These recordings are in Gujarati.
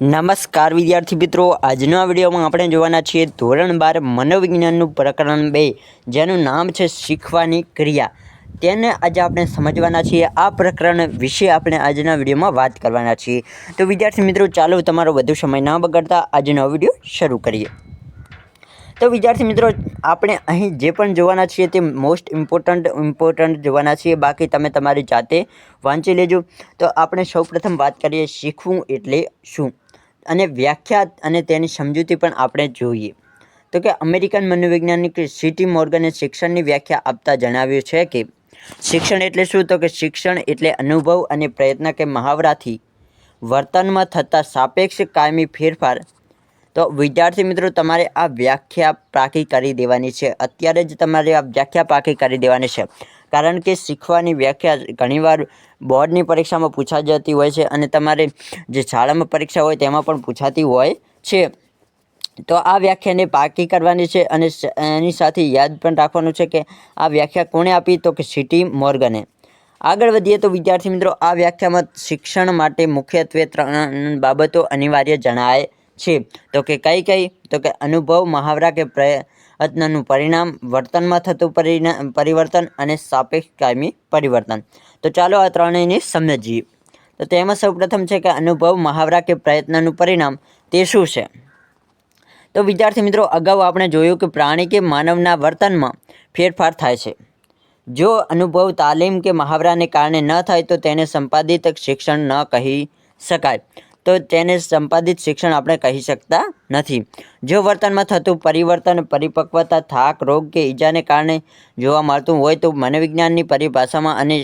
નમસ્કાર વિદ્યાર્થી મિત્રો, આજના વિડીયોમાં આપણે જોવાના છીએ ધોરણ 12 મનોવિજ્ઞાનનું પ્રકરણ 2, જેનું નામ છે શીખવાની ક્રિયા. તેને આજે આપણે સમજવાના છીએ. આ પ્રકરણ વિશે આપણે આજના વિડીયોમાં વાત કરવાના છીએ. તો વિદ્યાર્થી મિત્રો, ચાલો તમારો વધુ સમય ન બગાડતા આજનો વિડીયો શરૂ કરીએ. તો વિદ્યાર્થી મિત્રો, આપણે અહીં જે પણ જોવાના છીએ તે મોસ્ટ ઇમ્પોર્ટન્ટ જોવાના છીએ. બાકી તમે તમારી જાતે વાંચી લેજો. તો આપણે સૌપ્રથમ વાત કરીએ શીખવું એટલે શું, અને વ્યાખ્યા અને તેની સમજૂતી પણ આપણે જોઈએ. તો કે અમેરિકન મનોવૈજ્ઞાનિક સીટી મોર્ગને શિક્ષણની વ્યાખ્યા આપતા જણાવ્યું છે કે શિક્ષણ એટલે શું? તો કે શિક્ષણ એટલે અનુભવ અને પ્રયત્ન કે મહાવરાથી વર્તનમાં થતા સાપેક્ષ કાયમી ફેરફાર. તો વિદ્યાર્થી મિત્રો, તમારે આ વ્યાખ્યા પાકી કરી દેવાની છે. અત્યારે જ તમારે આ વ્યાખ્યા પાકી કરી દેવાની છે, કારણ કે શીખવાની વ્યાખ્યા ઘણીવાર બોર્ડની પરીક્ષામાં પૂછાઈ જતી હોય છે, અને તમારે જે શાળામાં પરીક્ષા હોય તેમાં પણ પૂછાતી હોય છે. તો આ વ્યાખ્યાને પાકી કરવાની છે, અને એની સાથે યાદ પણ રાખવાનું છે કે આ વ્યાખ્યા કોણે આપી? તો કે સીટી મોર્ગને. આગળ વધીએ તો વિદ્યાર્થી મિત્રો, આ વ્યાખ્યામાં શિક્ષણ માટે મુખ્યત્વે 3 બાબતો અનિવાર્ય જણાય છે. તો કે કઈ? તો કે અનુભવ, મહાવરા કે પ્રયત્નનું પરિણામ, વર્તનમાં થતું પરિવર્તન અને સાપેક્ષ કાયમી પરિવર્તન. તો ચાલો આ ત્રણેયને સમજીએ. તો તેમાં સૌપ્રથમ છે કે અનુભવ, મહાવરા કે પ્રયત્નનું પરિણામ તે શું છે? તો વિદ્યાર્થી મિત્રો, અગાઉ આપણે જોયું કે પ્રાણી કે માનવના વર્તનમાં ફેરફાર થાય છે. જો અનુભવ, તાલીમ કે મહાવરાને કારણે ન થાય તો તેને સંપાદિત શિક્ષણ ન કહી શકાય. તો તેને સંપાદિત શિક્ષણ આપણે કહી શકતા નથી. જો વર્તનમાં થતું પરિવર્તન, પરિપક્વતા, થાક, રોગ કે ઈજાને કારણે જોવા મળતું હોય તો મનોવિજ્ઞાનની પરિભાષામાં અને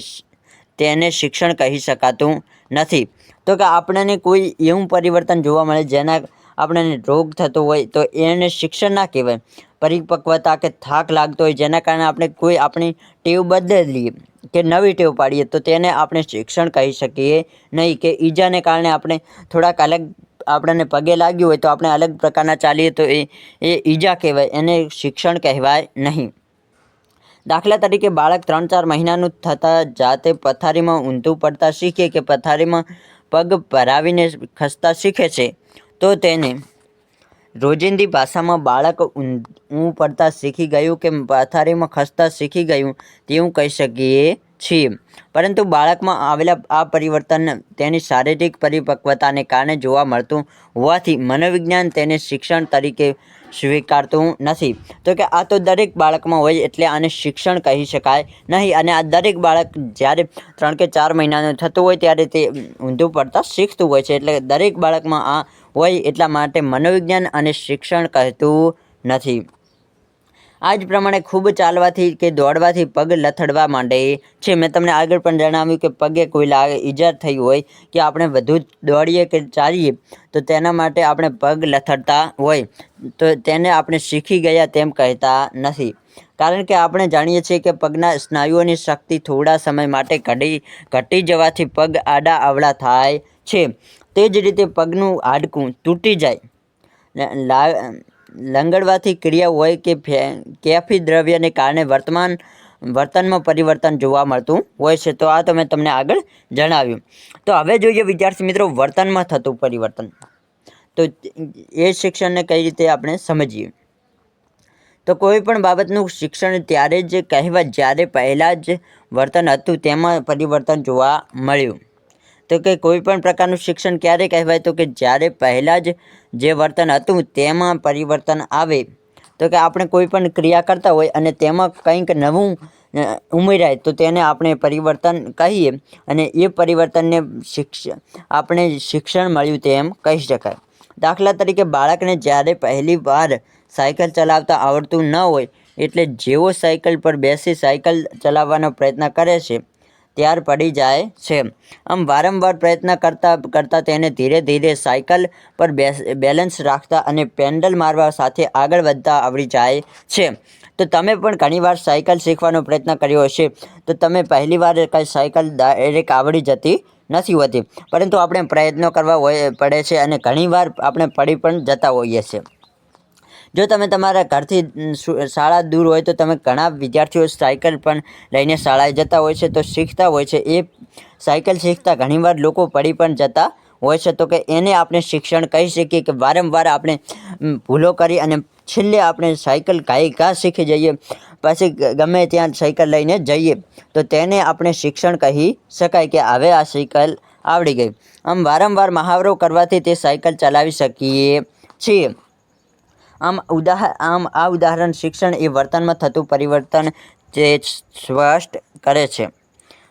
તેને શિક્ષણ કહી શકાતું નથી. તો કે આપણને કોઈ એવું પરિવર્તન જોવા મળે જેના આપણને રોગ થતો હોય તો એને શિક્ષણ ના કહેવાય. પરિપક્વતા કે થાક લાગતો હોય જેના કારણે આપણે કોઈ આપણી ટેવ બદલીએ કે નવી ટેવ પાડીએ તો તેને આપણે શિક્ષણ કહી શકીએ નહીં. કે ઈજાને કારણે આપણે થોડાક અલગ આપણને પગે લાગ્યું હોય તો આપણે અલગ પ્રકારના ચાલીએ તો એ ઈજા કહેવાય, એને શિક્ષણ કહેવાય નહીં. દાખલા તરીકે બાળક 3-4 મહિનાનું થતાં જાતે પથારીમાં ઊંધું પડતા શીખે કે પથારીમાં પગ ભરાવીને ખસતા શીખે છે તો તેને રોજિંદી ભાષામાં બાળક ઊંધું પડતા શીખી ગયું કે પથારીમાં ખસતા શીખી ગયું તેવું કહી શકીએ છીએ. પરંતુ બાળકમાં આવેલા આ પરિવર્તન તેની શારીરિક પરિપક્વતાને કારણે જોવા મળતું હોવાથી મનોવિજ્ઞાન તેને શિક્ષણ તરીકે સ્વીકારતું નથી. તો કે આ તો દરેક બાળકમાં હોય એટલે આને શિક્ષણ કહી શકાય નહીં. અને આ દરેક બાળક જ્યારે 3 કે 4 મહિનાનું થતું હોય ત્યારે તે ઊંધું પડતા શીખતું હોય છે. એટલે દરેક બાળકમાં આ હોય એટલા માટે મનોવિજ્ઞાન અને શિક્ષણ કહેતું નથી. આ જ પ્રમાણે ખૂબ ચાલવાથી કે દોડવાથી પગ લથડવા માંડે છે. મેં તમને આગળ પણ જણાવ્યું કે પગે કોઈ ઈજા થઈ હોય કે આપણે વધુ દોડીએ કે ચાલીએ તો તેના માટે આપણે પગ લથડતા હોય તો તેને આપણે શીખી ગયા તેમ કહેતા નથી. કારણ કે આપણે જાણીએ છીએ કે પગના સ્નાયુઓની શક્તિ થોડા સમય માટે ઘટી જવાથી પગ આડા અવળા થાય છે. તે જ રીતે પગનું હાડકું તૂટી જાય, લંગડવાથી ક્રિયા હોય કે કેફી દ્રવ્યને કારણે વર્તનમાં પરિવર્તન જોવા મળતું હોય છે. તો આ તો મેં તમને આગળ જણાવ્યું. તો હવે જોઈએ વિદ્યાર્થી મિત્રો, વર્તનમાં થતું પરિવર્તન. તો એ શિક્ષણને કઈ રીતે આપણે સમજીએ. તો કોઈ પણ બાબતનું શિક્ષણ ત્યારે જ કહેવાય જ્યારે પહેલાં જ વર્તન હતું તેમાં પરિવર્તન જોવા મળ્યું. તો કે કોઈ પણ પ્રકારનું શિક્ષણ ક્યારે કહેવાય? તો કે જ્યારે પહેલાં જ જે વર્તન હતું તેમાં પરિવર્તન આવે. તો કે આપણે કોઈ પણ ક્રિયા કરતા હોય અને તેમાં કંઈક નવું ઉમેરાય તો તેને આપણે પરિવર્તન કહીએ, અને એ પરિવર્તનને આપણે શિક્ષણ મળ્યું તેમ કહી શકાય. દાખલા તરીકે બાળકને જ્યારે પહેલી વાર સાયકલ ચલાવતા આવડતું ન હોય એટલે જેવો સાયકલ પર બેસી સાયકલ ચલાવવાનો પ્રયત્ન કરે છે ત્યાર પડી જાય છે. આમ વારંવાર પ્રયત્ન કરતાં તેને ધીરે ધીરે સાયકલ પર બેલેન્સ રાખતા અને પેન્ડલ મારવા સાથે આગળ વધતા આવડી જાય છે. તો તમે પણ ઘણીવાર સાયકલ શીખવાનો પ્રયત્ન કર્યો હશે તો તમે પહેલી વાર કંઈ સાયકલ ડાયરેક્ટ આવડી જતી નથી હોતી, પરંતુ આપણે પ્રયત્નો કરવા પડે છે અને ઘણીવાર આપણે પડી પણ જતા હોઈએ છીએ. જો તમે તમારા ઘરથી શાળા દૂર હોય તો તમે ઘણા વિદ્યાર્થીઓ સાયકલ પણ લઈને શાળાએ જતા હોય છે તો શીખતા હોય છે. એ સાયકલ શીખતા ઘણીવાર લોકો પડી પણ જતા હોય છે, તો કે એને આપણે શિક્ષણ કહી શકીએ કે વારંવાર આપણે ભૂલો કરી અને છેલ્લે આપણે સાયકલ ઘા શીખી જઈએ, પછી ગમે ત્યાં સાયકલ લઈને જઈએ, તો તેને આપણે શિક્ષણ કહી શકાય કે હવે આ સાયકલ આવડી ગઈ. આમ વારંવાર મહાવરો કરવાથી તે સાયકલ ચલાવી શકીએ છીએ. આમ આ ઉદાહરણ શિક્ષણ એ વર્તનમાં થતું પરિવર્તન જે સ્પષ્ટ કરે છે.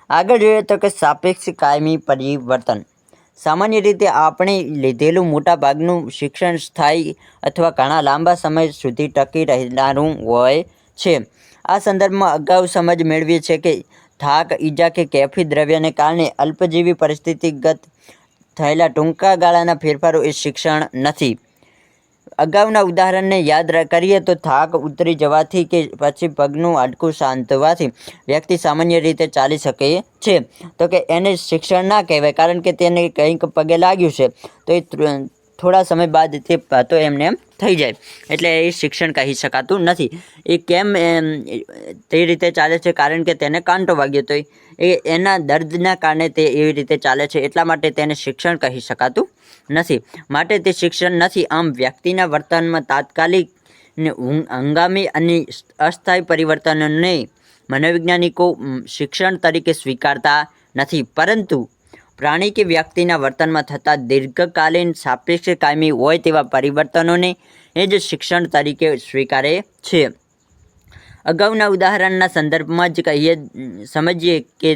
આગળ જોઈએ તો કે સાપેક્ષ કાયમી પરિવર્તન. સામાન્ય રીતે આપણે લીધેલું મોટાભાગનું શિક્ષણ સ્થાયી અથવા ઘણા લાંબા સમય સુધી ટકી રહેનારું હોય છે. આ સંદર્ભમાં અગાઉ સમજ મેળવી છે કે થાક, ઈજા કે કેફી દ્રવ્યને કારણે અલ્પજીવી પરિસ્થિતિગત થયેલા ટૂંકા ગાળાના ફેરફારો એ શિક્ષણ નથી. અગાઉના ઉદાહરણને યાદ કરીએ તો થાક ઉતરી જવાથી કે પછી પગનું હાડકું સાંધવાથી વ્યક્તિ સામાન્ય રીતે ચાલી શકે છે, તો કે એને શિક્ષણ ના કહેવાય, કારણ કે તેને કંઈક પગે લાગ્યું છે તો એ થોડા સમય બાદ તે તો એમને એમ થઈ જાય, એટલે એ શિક્ષણ કહી શકાતું નથી. એ કેમ તે રીતે ચાલે છે? કારણ કે તેને કાંટો વાગ્યો તો એના દર્દના કારણે તે એવી રીતે ચાલે છે, એટલા માટે તેને શિક્ષણ કહી શકાતું નથી. માટે તે શિક્ષણ નથી. આમ વ્યક્તિના વર્તનમાં તાત્કાલિક, હંગામી અને અસ્થાયી પરિવર્તનોને મનોવૈજ્ઞાનિકો શિક્ષણ તરીકે સ્વીકારતા નથી, પરંતુ પ્રાણી કે વ્યક્તિના વર્તનમાં થતા દીર્ઘકાલીન, સાપેક્ષ, કાયમી હોય તેવા પરિવર્તનોને જ શિક્ષણ તરીકે સ્વીકારે છે. અગાઉના ઉદાહરણના સંદર્ભમાં જ સમજીએ કે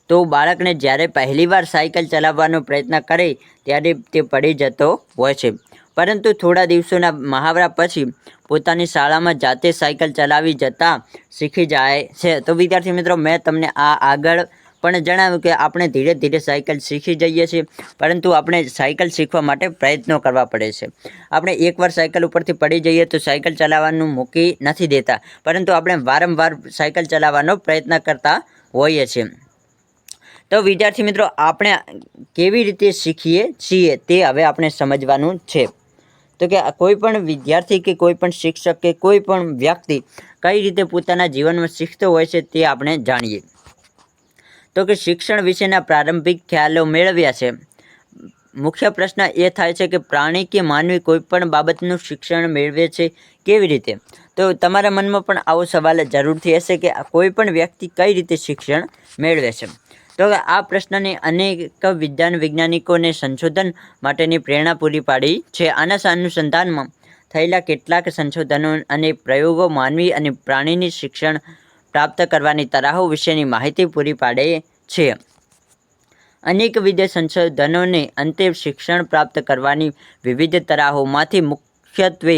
તો બાળકને જ્યારે પહેલીવાર સાયકલ ચલાવવાનો પ્રયત્ન કરે ત્યારે તે પડી જતો હોય છે, પરંતુ થોડા દિવસોના મહાવરા પછી પોતાની શાળામાં જાતે સાયકલ ચલાવી જતા શીખી જાય છે. તો વિદ્યાર્થી મિત્રો, મેં તમને આગળ પણ જણાવ્યું કે આપણે ધીરે ધીરે સાયકલ શીખી જઈએ છીએ, પરંતુ આપણે સાયકલ શીખવા માટે પ્રયત્નો કરવા પડે છે. આપણે એકવાર સાયકલ ઉપરથી પડી જઈએ તો સાયકલ ચલાવવાનું મૂકી નથી દેતા, પરંતુ આપણે વારંવાર સાયકલ ચલાવવાનો પ્રયત્ન કરતા હોઈએ છીએ. તો વિદ્યાર્થી મિત્રો, આપણે કેવી રીતે શીખીએ છીએ તે હવે આપણે સમજવાનું છે. તો કે કોઈ પણ વિદ્યાર્થી કે કોઈ પણ શિક્ષક કે કોઈ પણ વ્યક્તિ કઈ રીતે પોતાના જીવનમાં શીખતો હોય છે તે આપણે જાણીએ. તો કે શિક્ષણ વિશેના પ્રારંભિક ખ્યાલો મેળવ્યા છે. મુખ્ય પ્રશ્ન એ થાય છે કે પ્રાણી કે માનવી કોઈ પણ બાબતનું શિક્ષણ મેળવે છે કેવી રીતે? તો તમારા મનમાં પણ આવો સવાલ જરૂરથી હશે કે કોઈ પણ વ્યક્તિ કઈ રીતે શિક્ષણ મેળવે છે. તો આ પ્રશ્નને અનેક વૈજ્ઞાનિકોને સંશોધન માટેની પ્રેરણા પૂરી પાડી છે. આના અનુસંધાનમાં થયેલા કેટલાક સંશોધનો અને પ્રયોગો માનવી અને પ્રાણીની શિક્ષણ પ્રાપ્ત કરવાની તરાહો વિશેની માહિતી પૂરી પાડે છે. અનેકવિધ સંશોધનોને અંતે શિક્ષણ પ્રાપ્ત કરવાની વિવિધ તરાહોમાંથી મુખ્યત્વે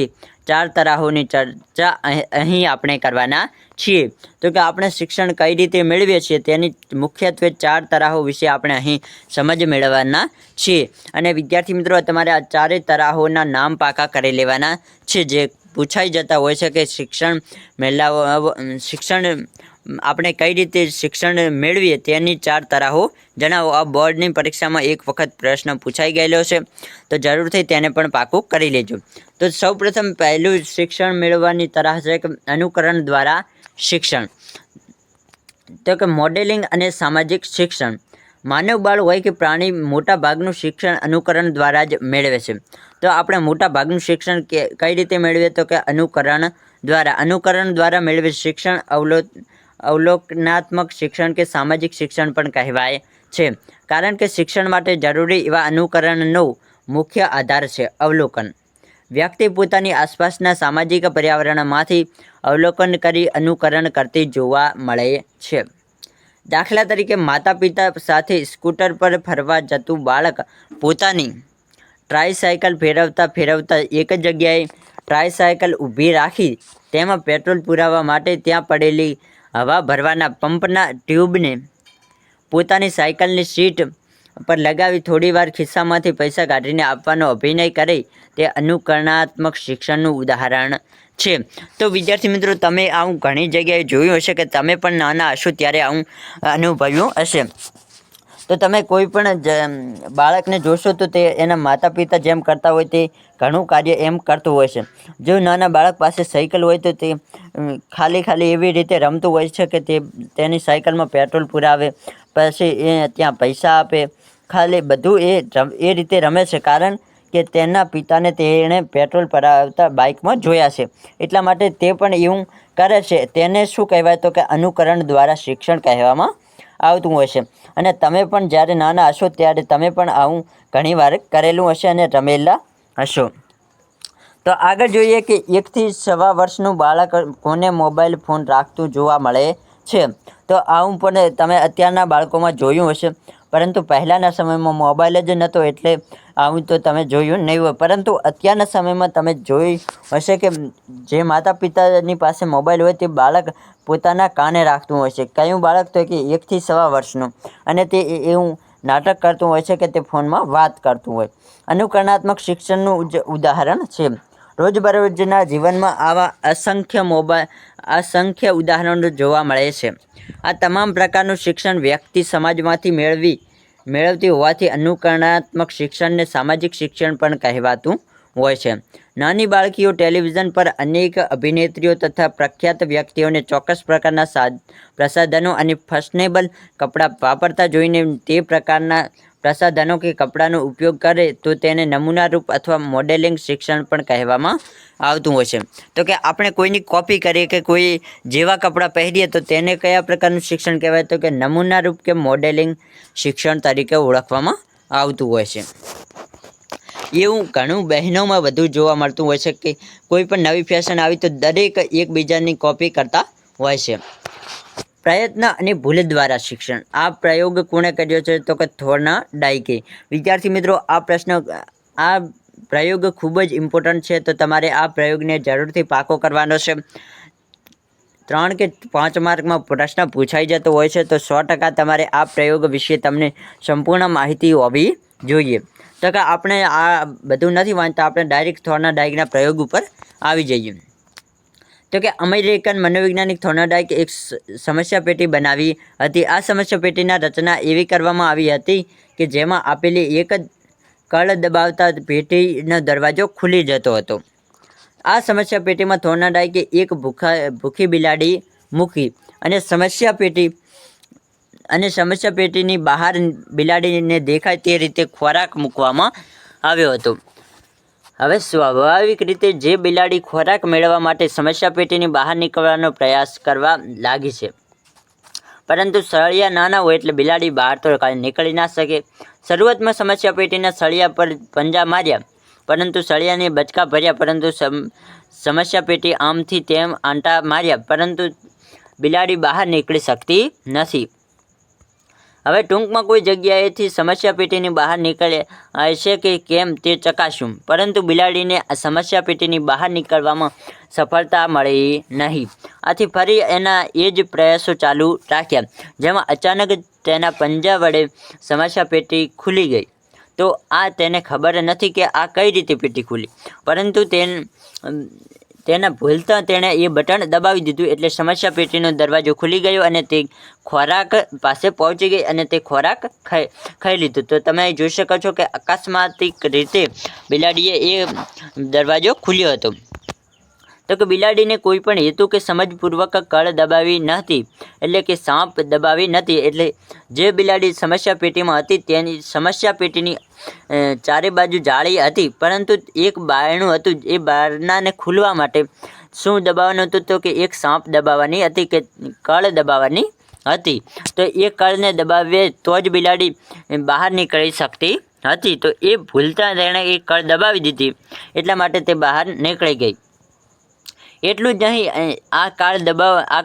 4 તરાહોની ચર્ચા અહીં આપણે કરવાના છીએ. તો કે આપણે શિક્ષણ કઈ રીતે મેળવીએ છીએ તેની મુખ્યત્વે 4 તરાહો વિશે આપણે અહીં સમજ મેળવવાના છીએ. અને વિદ્યાર્થી મિત્રો, તમારે આ 4 તરાહોના નામ પાકા કરી લેવાના છે, જે પૂછાઈ જતા હોય છે કે શિક્ષણ આપણે કઈ રીતે શિક્ષણ મેળવીએ તેની 4 તરાહો જણાવો. આ બોર્ડની પરીક્ષામાં એક વખત પ્રશ્ન પૂછાઈ ગયેલો છે, તો જરૂરથી તેને પણ પાકું કરી લેજો. તો સૌપ્રથમ પહેલું શિક્ષણ મેળવવાની તરાહ છે કે અનુકરણ દ્વારા શિક્ષણ. તો કે મોડેલિંગ અને સામાજિક શિક્ષણ. માનવ બાળ હોય કે પ્રાણી, મોટા ભાગનું શિક્ષણ અનુકરણ દ્વારા જ મેળવે છે. તો આપણે મોટા ભાગનું શિક્ષણ કઈ રીતે મેળવીએ? તો કે અનુકરણ દ્વારા મેળવે શિક્ષણ અવલોકનાત્મક શિક્ષણ કે સામાજિક શિક્ષણ પણ કહેવાય છે, કારણ કે શિક્ષણ માટે જરૂરી એવા અનુકરણનો મુખ્ય આધાર છે અવલોકન. વ્યક્તિ પોતાની આસપાસના સામાજિક પર્યાવરણમાંથી અવલોકન કરી અનુકરણ કરતી જોવા મળે છે. દાખલા તરીકે, માતા પિતા સાથે સ્કૂટર પર ફરવા જતું બાળક પોતાની ટ્રાયસાયકલ ફેરવતા એક જગ્યાએ ટ્રાયસાયકલ ઊભી રાખી તેમાં પેટ્રોલ પુરાવવા માટે ત્યાં પડેલી હવા ભરવાના પંપના ટ્યુબને પોતાની સાયકલની સીટ પર લગાવી થોડીવાર ખિસ્સામાંથી પૈસા કાઢીને આપવાનો અભિનય કરે તે અનુકરણાત્મક શિક્ષણનું ઉદાહરણ છે. તો વિદ્યાર્થી મિત્રો, તમે આવું ઘણી જગ્યાએ જોયું હશે કે તમે પણ નાના હશો ત્યારે આવું અનુભવ્યું હશે. તો તમે કોઈ પણ બાળકને જોશો તો તે એના માતા પિતા જેમ કરતા હોય તે ઘણું કાર્ય એમ કરતું હોય છે. જો નાના બાળક પાસે સાયકલ હોય તો તે ખાલી એવી રીતે રમતું હોય છે કે તેની સાયકલમાં પેટ્રોલ પુરાવે, પછી એ ત્યાં પૈસા આપે, ખાલી બધું એ રીતે રમે છે, કારણ કે તેના પિતાને તેણે પેટ્રોલ ભરાવતા બાઇકમાં જોયા છે, એટલા માટે તે પણ એવું કરે છે. તેને શું કહેવાય તો કે અનુકરણ દ્વારા શિક્ષણ કહેવામાં આવતું હોય છે. અને તમે પણ જ્યારે નાના હશો ત્યારે તમે પણ આવું ઘણીવાર કરેલું હશે અને રમેલા હશો. તો આગળ જોઈએ કે 1 થી 1.25 વર્ષનું બાળક કોને મોબાઈલ ફોન રાખતું જોવા મળે છે. તો આવું પણ તમે અત્યારના બાળકોમાં જોયું હશે, પરંતુ પહેલાંના સમયમાં મોબાઈલ જ નહોતો એટલે આવું તો તમે જોયું નહીં હોય. પરંતુ અત્યારના સમયમાં તમે જોઈ હશે કે જે માતા પિતાની પાસે મોબાઈલ હોય તે બાળક પોતાના કાને રાખતું હોય છે. કયું બાળક તો કે 1 થી 1.25 વર્ષનું, અને તે એવું નાટક કરતું હોય છે કે તે ફોનમાં વાત કરતું હોય. અનુકરણાત્મક શિક્ષણનું ઉદાહરણ છે. રોજબરોજના જીવનમાં આવા અસંખ્ય ઉદાહરણો જોવા મળે છે. આ તમામ પ્રકારનું શિક્ષણ વ્યક્તિ સમાજમાંથી મેળવતી હોવાથી અનુકરણાત્મક શિક્ષણને સામાજિક શિક્ષણ પણ કહેવાતું હોય છે. નાની બાળકીઓ ટેલિવિઝન પર અનેક અભિનેત્રીઓ તથા પ્રખ્યાત વ્યક્તિઓને ચોક્કસ પ્રકારના પ્રસાધનો અને ફેશનેબલ કપડાં વાપરતા જોઈને તે પ્રકારના પ્રસાધનો કે કપડાંનો ઉપયોગ કરે તો તેને નમૂનારૂપ અથવા મોડેલિંગ શિક્ષણ પણ કહેવામાં આવતું હોય છે. તો કે આપણે કોઈની કોપી કરીએ કે કોઈ જેવા કપડાં પહેરીએ તો તેને કયા પ્રકારનું શિક્ષણ કહેવાય તો કે નમૂનારૂપ કે મોડેલિંગ શિક્ષણ તરીકે ઓળખવામાં આવતું હોય છે. એવું ઘણું બહેનોમાં વધુ જોવા મળતું હોય છે કે કોઈ પણ નવી ફેશન આવી તો દરેક એકબીજાની કોપી કરતા હોય છે. પ્રયત્ન અને ભૂલ દ્વારા શિક્ષણ. આ પ્રયોગ કોણે કર્યો છે તો કે થોર્નડાઇકે. વિદ્યાર્થી મિત્રો, આ પ્રયોગ ખૂબ જ ઇમ્પોર્ટન્ટ છે, તો તમારે આ પ્રયોગને જરૂરથી પાકો કરવાનો છે. 3 કે 5 માર્કમાં પ્રશ્ન પૂછાઈ જતો હોય છે, તો 100% તમારે આ પ્રયોગ વિશે તમને સંપૂર્ણ માહિતી હોવી જોઈએ. તો કે આપણે આ બધું નથી વાંચતા, આપણે ડાયરેક્ટ થોર્નડાઇકના પ્રયોગ ઉપર આવી જઈએ. તો કે અમેરિકન મનોવૈજ્ઞાનિક થોર્નડાઇકે એક સમસ્યા પેટી બનાવી હતી. આ સમસ્યા પેટીના રચના એવી કરવામાં આવી હતી કે જેમાં આપેલી એક જ કળ દબાવતા પેટીનો દરવાજો ખુલી જતો હતો. આ સમસ્યા પેટીમાં થોર્નડાઇકે એક ભૂખી બિલાડી મૂકી અને સમસ્યા પેટીની બહાર બિલાડીને દેખાય તે રીતે ખોરાક મૂકવામાં આવ્યો હતો. હવે સ્વાભાવિક રીતે જે બિલાડી ખોરાક મેળવવા માટે સમસ્યા પેટીની બહાર નીકળવાનો પ્રયાસ કરવા લાગી છે, પરંતુ સળિયા નાના હોય એટલે બિલાડી બહાર તો નીકળી ના શકે. શરૂઆતમાં સમસ્યા પેટીના સળિયા પર પંજા માર્યા, પરંતુ સળિયાને બચકા ભર્યા, પરંતુ સમસ્યા પેટી આમથી તેમ આંટા માર્યા, પરંતુ બિલાડી બહાર નીકળી શકતી નથી. હવે ટૂંકમાં કોઈ જગ્યાએથી સમસ્યા પેટીની બહાર નીકળે છે કે કેમ તે ચકાસ્યું, પરંતુ બિલાડીને સમસ્યા પેટીની બહાર નીકળવામાં સફળતા મળી નહીં. આથી ફરી એના એ જ પ્રયાસો ચાલુ રાખ્યા, જેમાં અચાનક તેના પંજા વડે સમસ્યા પેટી ખુલી ગઈ. તો આ તેને ખબર નથી કે આ કઈ રીતે પેટી ખુલી, પરંતુ તેના ભૂલતા તેણે એ બટન દબાવી દીધું એટલે સમસ્યા પેટીનો દરવાજો ખુલી ગયો અને તે ખોરાક પાસે પહોંચી ગઈ અને તે ખોરાક ખાઈ લીધો. તો તમે જોઈ શકો છો કે અકસ્માતિક રીતે બિલાડીએ એ દરવાજો ખુલ્યો હતો. તો કે બિલાડીને કોઈ પણ હેતુ કે સમજપૂર્વક કળ દબાવી નહોતી, એટલે કે સાપ દબાવી નથી. એટલે જે બિલાડી સમસ્યા પેટીમાં હતી તેની સમસ્યા પેટીની ચારે બાજુ જાળી હતી, પરંતુ એક બારણું હતું. એ બારણાને ખોલવા માટે શું દબાવવાનું હતું તો કે એક સાપ દબાવવાની હતી કે કળ દબાવવાની હતી. તો એ કળને દબાવીએ તો જ બિલાડી બહાર નીકળી શકતી હતી. તો એ ભૂલતા તેણે એ કળ દબાવી દીધી, એટલા માટે તે બહાર નીકળી ગઈ. એટલું જ નહીં, આ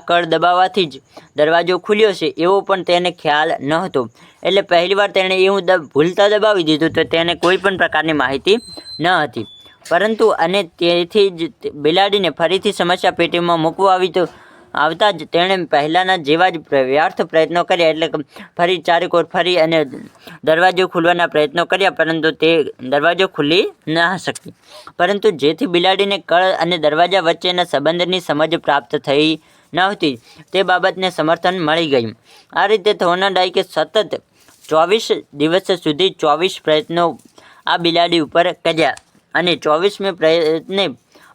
કળ દબાવવાથી જ દરવાજો ખુલ્યો છે એવો પણ તેને ખ્યાલ નહોતો. એટલે પહેલીવાર તેણે એવું ભૂલતા દબાવી દીધું તો તેને કોઈ પણ પ્રકારની માહિતી ન હતી. પરંતુ અને તેથી જ બિલાડીને ફરીથી સમસ્યા પેટીમાં મૂકવા આવતા જ તેણે પહેલાંના જેવા જ વ્યર્થ પ્રયત્નો કર્યા. એટલે ફરી ચારેકોર ફરી અને દરવાજો ખોલવાના પ્રયત્નો કર્યા, પરંતુ તે દરવાજો ખુલી ન શકી. પરંતુ જેથી બિલાડીને કળ અને દરવાજા વચ્ચેના સંબંધની સમજ પ્રાપ્ત થઈ નહોતી તે બાબતને સમર્થન મળી ગયું. આ રીતે થોર્નડાઇકે સતત 24 દિવસ સુધી 24 પ્રયત્નો આ બિલાડી ઉપર કર્યા અને 24મે પ્રયત્ને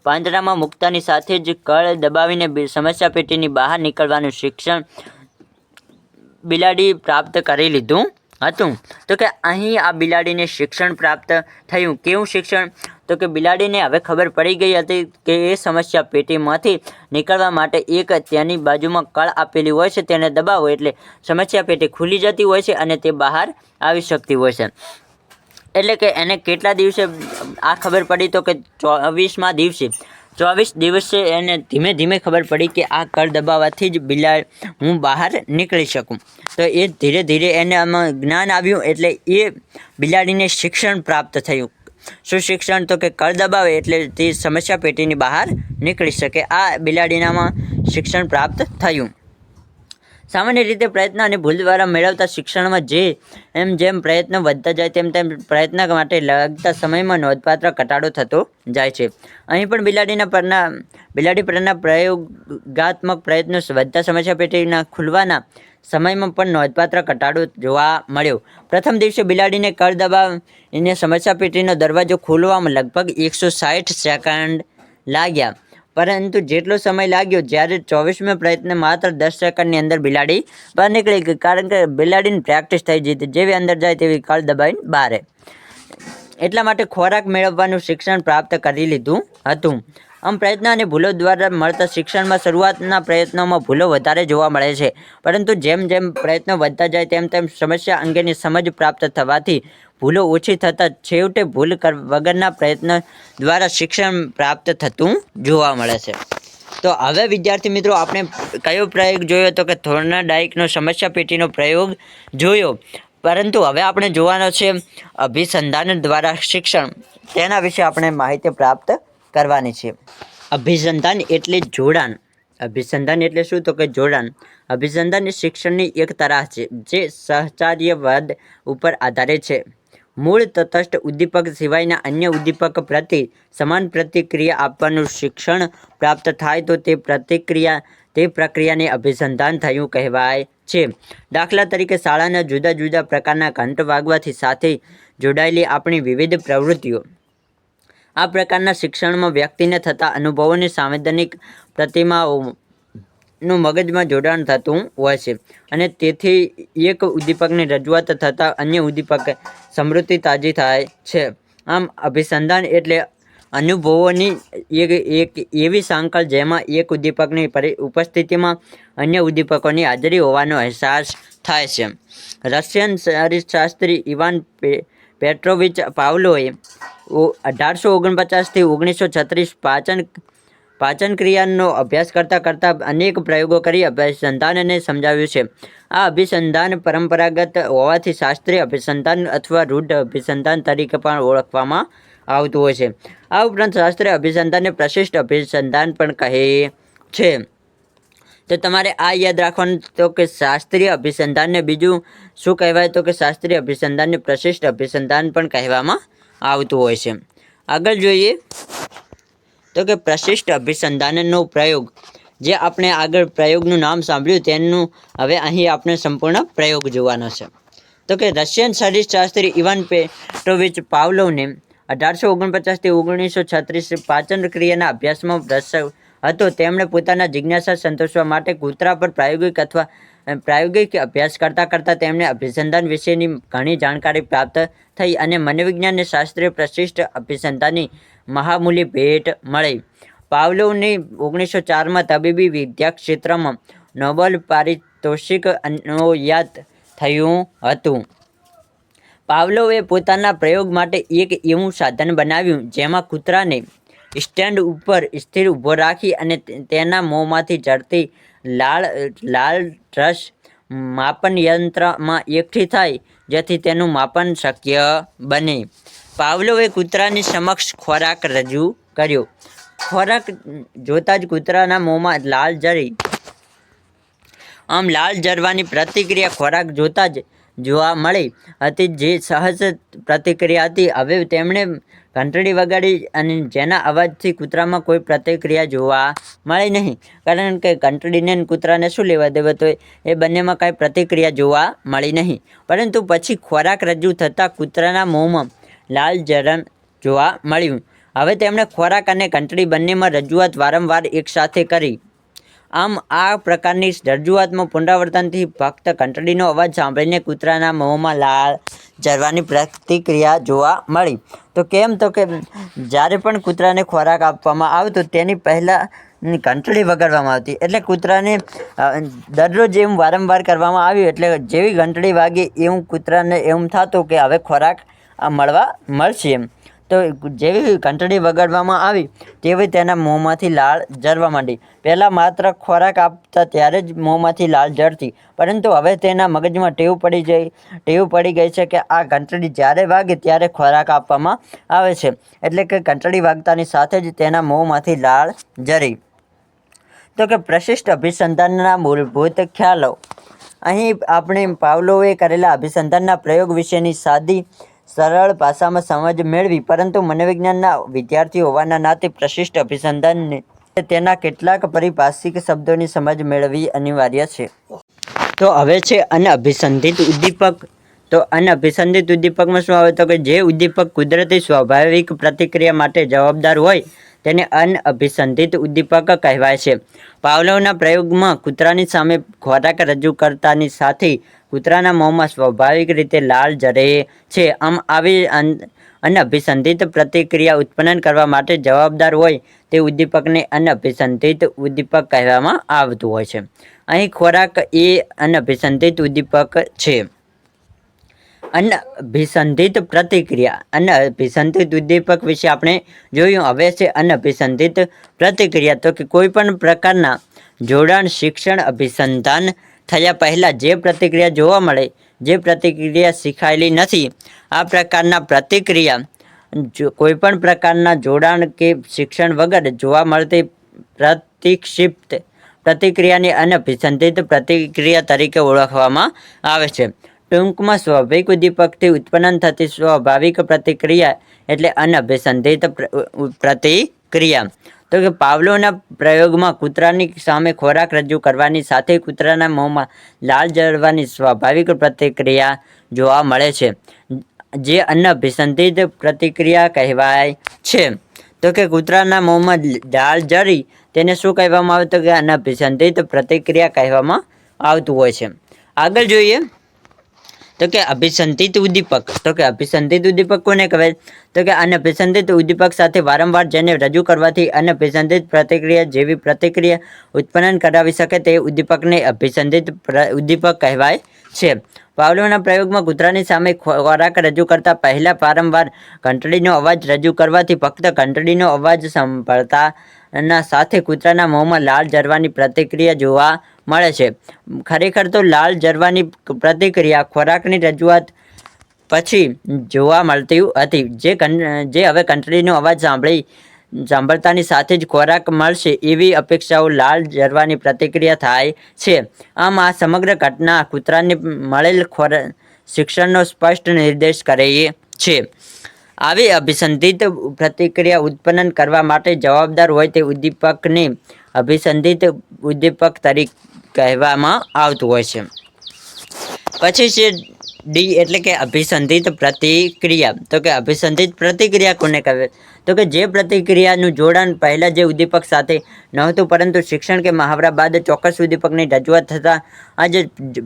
પાંજરામાં મૂકતાની સાથે જ કળ દબાવીને સમસ્યા પેટીની બહાર નીકળવાનું શિક્ષણ બિલાડી પ્રાપ્ત કરી લીધું હતું. તો કે અહીં આ બિલાડીને શિક્ષણ પ્રાપ્ત થયું. કેવું શિક્ષણ? તો કે બિલાડીને હવે ખબર પડી ગઈ હતી કે એ સમસ્યા પેટીમાંથી નીકળવા માટે એક તેની બાજુમાં કળ આપેલી હોય છે, તેને દબાવો એટલે સમસ્યા પેટી ખુલી જતી હોય છે અને તે બહાર આવી શકતી હોય છે. એટલે કે એને કેટલા દિવસે આ ખબર પડી? તો કે 24 દિવસે એને ધીમે ધીમે ખબર પડી કે આ કળ દબાવવાથી જ હું બહાર નીકળી શકું. તો એ ધીરે ધીરે એને આમાં જ્ઞાન આવ્યું, એટલે એ બિલાડીને શિક્ષણ પ્રાપ્ત થયું. શું શિક્ષણ? તો કે કળ દબાવે એટલે તે સમસ્યા પેટીની બહાર નીકળી શકે. આ બિલાડીનામાં શિક્ષણ પ્રાપ્ત થયું. સામાન્ય રીતે પ્રયત્ન અને ભૂલ દ્વારા મેળવતા શિક્ષણમાં જેમ પ્રયત્ન વધતા જાય તેમ પ્રયત્ન માટે લાગતા સમયમાં નોંધપાત્ર ઘટાડો થતો જાય છે. અહીં પણ બિલાડી પરના પ્રયોગાત્મક પ્રયત્નો વધતા સમસ્યા પેટીના ખુલવાના સમયમાં પણ નોંધપાત્ર ઘટાડો જોવા મળ્યો. પ્રથમ દિવસે બિલાડીને કળ દબાવીને સમસ્યા પેટીનો દરવાજો ખોલવામાં લગભગ 160 સેકન્ડ લાગ્યા, પરંતુ જેટલો સમય લાગ્યો જ્યારે 24મે પ્રયત્ન માત્ર 10 સેકન્ડની અંદર બિલાડી બહાર નીકળી ગઈ, કારણ કે બિલાડીની પ્રેક્ટિસ થઈ જતી, જેવી અંદર જાય તેવી કળ દબાવીને બહાર. એટલા માટે ખોરાક મેળવવાનું શિક્ષણ પ્રાપ્ત કરી લીધું હતું. આમ પ્રયત્ન અને ભૂલો દ્વારા મળતા શિક્ષણમાં શરૂઆતના પ્રયત્નોમાં ભૂલો વધારે જોવા મળે છે, પરંતુ જેમ જેમ પ્રયત્નો વધતા જાય તેમ સમસ્યા અંગેની સમજ પ્રાપ્ત થવાથી ભૂલો ઓછી થતાં છેવટે ભૂલ વગરના પ્રયત્ન દ્વારા શિક્ષણ પ્રાપ્ત થતું જોવા મળે છે. તો હવે વિદ્યાર્થી મિત્રો, આપણે કયો પ્રયોગ જોયો? તો કે થોર્નડાઇકનો સમસ્યા પેટીનો પ્રયોગ જોયો, પરંતુ હવે આપણે જોવાનો છે અભિસંધાન દ્વારા શિક્ષણ. તેના વિશે આપણે માહિતી પ્રાપ્ત કરવાની છે. અભિસંધાન એટલે જોડાણ. અભિસંધાન એટલે શું? તો કે જોડાણ. અભિસંધાન એ શિક્ષણની એક તરાહ છે જે સહચાર્યવાદ ઉપર આધારિત છે. મૂળ તટસ્થ ઉદ્દીપક સિવાયના અન્ય ઉદ્દીપક પ્રત્યે સમાન પ્રતિક્રિયા આપવાનું શિક્ષણ પ્રાપ્ત થાય તો તે પ્રક્રિયાને અભિસંધાન થયું કહેવાય છે. દાખલા તરીકે, શાળાના જુદા જુદા પ્રકારના ઘંટ વાગવાથી સાથે જોડાયેલી આપણી વિવિધ પ્રવૃત્તિઓ. આ પ્રકારના શિક્ષણમાં વ્યક્તિને થતા અનુભવોની સાંવેદનિક પ્રતિમાઓનું મગજમાં જોડાણ થતું હોય છે, અને તેથી એક ઉદ્દીપકની રજૂઆત થતાં અન્ય ઉદ્દીપક સ્મૃતિ તાજી થાય છે. આમ અભિસંધાન એટલે અનુભવોની એક એવી સાંકળ જેમાં એક ઉદ્દીપકની ઉપસ્થિતિમાં અન્ય ઉદ્દીપકોની હાજરી હોવાનો અહેસાસ થાય છે. રશિયન શરીરશાસ્ત્રી ઇવાન પેટ્રોવિચ પાવલોવે 1849 થી 1936 પાચન ક્રિયાનો અભ્યાસ કરતાં અનેક પ્રયોગો કરી અભિસંધાનને સમજાવ્યું છે. આ અભિસંધાન પરંપરાગત હોવાથી શાસ્ત્રીય અભિસંધાન અથવા રૂઢ અભિસંધાન તરીકે પણ ઓળખવામાં આવતું હોય છે. આ ઉપરાંત શાસ્ત્રીય અભિસંધાનને પ્રશિષ્ટ અભિસંધાન પણ કહે છે. તો તમારે આ યાદ રાખવાનું, તો કે શાસ્ત્રીય અભિસંધાનને બીજું શું કહેવાય? તો કે શાસ્ત્રીય અભિસંધાનને પ્રશિષ્ટ અભિસંધાન પણ કહેવામાં આવતું હોય છે. આગળ જોઈએ તો કે પ્રશિષ્ટ અભિસંધાનનો પ્રયોગ. જે આપણે આગળ પ્રયોગનું નામ સાંભળ્યું તેનું હવે અહીં આપણે સંપૂર્ણ પ્રયોગ જોવાનો છે. તો કે રશિયન શરીરશાસ્ત્રી ઇવાન પેટ્રોવિચ પાવલોવને 1849 થી 1936 પાચન ક્રિયાના અભ્યાસમાં રસ હતો. તેમણે પોતાના જિજ્ઞાસા સંતોષવા માટે કૂતરા પર પ્રાયોગિક અભ્યાસ કરતાં તેમને અભિસંધાન વિશેની ઘણી જાણકારી પ્રાપ્ત થઈ અને મનોવિજ્ઞાનને શાસ્ત્રીય પ્રશિષ્ટ અભિસંધાનની મહામૂલી ભેટ મળી. પાવલોવને 1904માં તબીબી વિદ્યા ક્ષેત્રમાં નોબેલ પારિતોષિક એનાયત થયું હતું. પાવલોવે પોતાના પ્રયોગ માટે એક એવું સાધન બનાવ્યું જેમાં કૂતરાને સ્ટેન્ડ ઉપર સ્થિર ઊભો રાખી અને તેના મોંમાંથી ઝરતી લાળરસ માપન યંત્રમાં એકઠી થાય, જેથી તેનું માપન શક્ય બને. પાવલોવે કૂતરાની સમક્ષ ખોરાક રજૂ કર્યો. ખોરાક જોતાં જ કૂતરાના મોંમાં લાળ ઝરી. આમ લાળ ઝરવાની પ્રતિક્રિયા ખોરાક જોતાં જ જોવા મળી હતી, જે સહજ પ્રતિક્રિયા હતી. હવે તેમણે ઘંટડી વગાડી અને જેના અવાજથી કૂતરામાં કોઈ પ્રતિક્રિયા જોવા મળી નહીં, કારણ કે ઘંટડીને કૂતરાને શું લેવા દેવા? તો એ બંનેમાં કાંઈ પ્રતિક્રિયા જોવા મળી નહીં. પરંતુ પછી ખોરાક રજૂ થતાં કૂતરાના મોંમાં લાળઝરણ જોવા મળ્યું. હવે તેમણે ખોરાક અને ઘંટડી બંનેમાં રજૂઆત વારંવાર એકસાથે કરી આમ આ પ્રકારની રજૂઆતમાં પુનરાવર્તનથી ફક્ત ઘંટડીનો અવાજ સાંભળીને કૂતરાના મોંમાં લાળ ઝરવાની પ્રતિક્રિયા જોવા મળી. તો કેમ? તો કે જ્યારે પણ કૂતરાને ખોરાક આપવામાં આવતો તેની પહેલાં ઘંટડી વગાડવામાં આવતી. એટલે કૂતરાને દરરોજ એમ વારંવાર કરવામાં આવ્યું એટલે જેવી ઘંટડી વાગી એવું કૂતરાને એમ થતું કે હવે ખોરાક મળશે એમ. તો જેવી ઘંટડી વગાડવામાં આવી તેવી તેના મોંમાંથી લાળ ઝરવા માંડી. પહેલાં માત્ર ખોરાક આપતા ત્યારે જ મોંમાંથી લાળ ઝરતી, પરંતુ હવે તેના મગજમાં ટેવ પડી ગઈ છે કે આ ઘંટડી જ્યારે વાગે ત્યારે ખોરાક આપવામાં આવે છે. એટલે કે ઘંટડી વાગતાની સાથે જ તેના મોંમાંથી લાળ ઝરી. તો કે પ્રશિષ્ટ અભિસંધાનના મૂળભૂત ખ્યાલો. અહીં આપણે પાવલોવે કરેલા અભિસંધાનના પ્રયોગ વિશેની સાદી સરળ ભાષામાં સમજ મેળવી, પરંતુ મનોવિજ્ઞાનના વિદ્યાર્થી હોવાના નાતે પ્રશિષ્ટ અભિસંધાનને તેના કેટલાક પારિભાષિક શબ્દોની સમજ મેળવવી અનિવાર્ય છે. તો હવે છે અનઅભિસંધિત ઉદ્દીપક. તો અનઅભિસંધિત ઉદ્દીપકમાં શું આવે? તો કે જે ઉદ્દીપક કુદરતી સ્વાભાવિક પ્રતિક્રિયા માટે જવાબદાર હોય તેને અનઅભિસંધિત ઉદ્દીપક કહેવાય છે. પાવલોવના પ્રયોગમાં કૂતરાની સામે ખોરાક રજૂ કરતાની સાથે કૂતરાના મોંમાં સ્વાભાવિક રીતે લાળ ઝરે છે. આમ આવી અનઅભિસંધિત પ્રતિક્રિયા ઉત્પન્ન કરવા માટે જવાબદાર હોય તે ઉદ્દીપકને અનઅભિસંધિત ઉદ્દીપક કહેવામાં આવતું હોય છે. અહીં ખોરાક એ અનઅભિસંધિત ઉદ્દીપક છે. અનઅભિસંધિત પ્રતિક્રિયા. અનઅભિસંધિત ઉદ્દીપક વિશે આપણે જોયું. હવે છે અનઅભિસંધિત પ્રતિક્રિયા. તો કે કોઈ પણ પ્રકારના જોડાણ, શિક્ષણ, અભિસંધાન થયા પહેલાં જે પ્રતિક્રિયા જોવા મળે, જે પ્રતિક્રિયા શીખાયેલી નથી, આ પ્રકારના પ્રતિક્રિયા કોઈપણ પ્રકારના જોડાણ કે શિક્ષણ વગર જોવા મળતી પ્રતિક્ષિપ્ત પ્રતિક્રિયાને અનઅભિસંધિત પ્રતિક્રિયા તરીકે ઓળખવામાં આવે છે. ટૂંકમાં સ્વાભાવિક ઉદ્દીપકથી ઉત્પન્ન થતી સ્વાભાવિક પ્રતિક્રિયા એટલે અનઅભિસંધિત પ્રતિક્રિયા. તો કે પાવલોના પ્રયોગમાં કૂતરાની સામે ખોરાક રજૂ કરવાની સાથે કૂતરાના મોંમાં લાળ ઝરવાની સ્વાભાવિક પ્રતિક્રિયા જોવા મળે છે, જે અનઅભિસંધિત પ્રતિક્રિયા કહેવાય છે. તો કે કૂતરાના મોંમાં લાળ ઝરી તેને શું કહેવામાં આવે? તો કે અનઅભિસંધિત પ્રતિક્રિયા કહેવામાં આવતું હોય છે. આગળ જોઈએ તો કે અભિસંધિત ઉદ્દીપક. તો કે અભિસંધિત ઉદ્દીપક કોને કહેવાય? તો કે અનઅભિસંધિત ઉદ્દીપક સાથે વારંવાર જેને રજૂ કરવાથી અનઅભિસંધિત પ્રતિક્રિયા જેવી પ્રતિક્રિયા ઉત્પન્ન કરાવી શકે તે ઉદ્દીપકને અભિસંધિત ઉદ્દીપક કહેવાય છે. પાવલોવના પ્રયોગમાં કૂતરાની સામે ખોરાક રજૂ કરતા પહેલાં વારંવાર ઘંટડીનો અવાજ રજૂ કરવાથી ફક્ત ઘંટડીનો અવાજ સાંભળતાના સાથે કૂતરાના મોંમાં લાળ ઝરવાની પ્રતિક્રિયા જોવા મળે છે. ખરેખર તો લાળ ઝરવાની પ્રતિક્રિયા ખોરાકની રજૂઆત પછી જોવા મળતી હતી, જે હવે ઘંટડીનો અવાજ સાંભળતાની સાથે જ ખોરાક મળશે એવી અપેક્ષાઓ લાળ ઝરવાની પ્રતિક્રિયા થાય છે. આમ આ સમગ્ર ઘટના કૂતરાને મળેલ શિક્ષણનો સ્પષ્ટ નિર્દેશ કરે છે. આવી અભિસંધિત પ્રતિક્રિયા ઉત્પન્ન કરવા માટે જવાબદાર હોય તે ઉદ્દીપકને અભિસંધિત ઉદ્દીપક તરીકે કહેવામાં આવતું હોય છે. પછી છે ડી એટલે કે અભિસંધિત પ્રતિક્રિયા. તો કે અભિસંધિત પ્રતિક્રિયા કોને કહેવાય? તો કે જે પ્રતિક્રિયાનું જોડાણ પહેલાં જે ઉદ્દીપક સાથે નહોતું, પરંતુ શિક્ષણ કે મહાવરા બાદ ચોક્કસ ઉદ્દીપકની રજૂઆત થતાં આ જે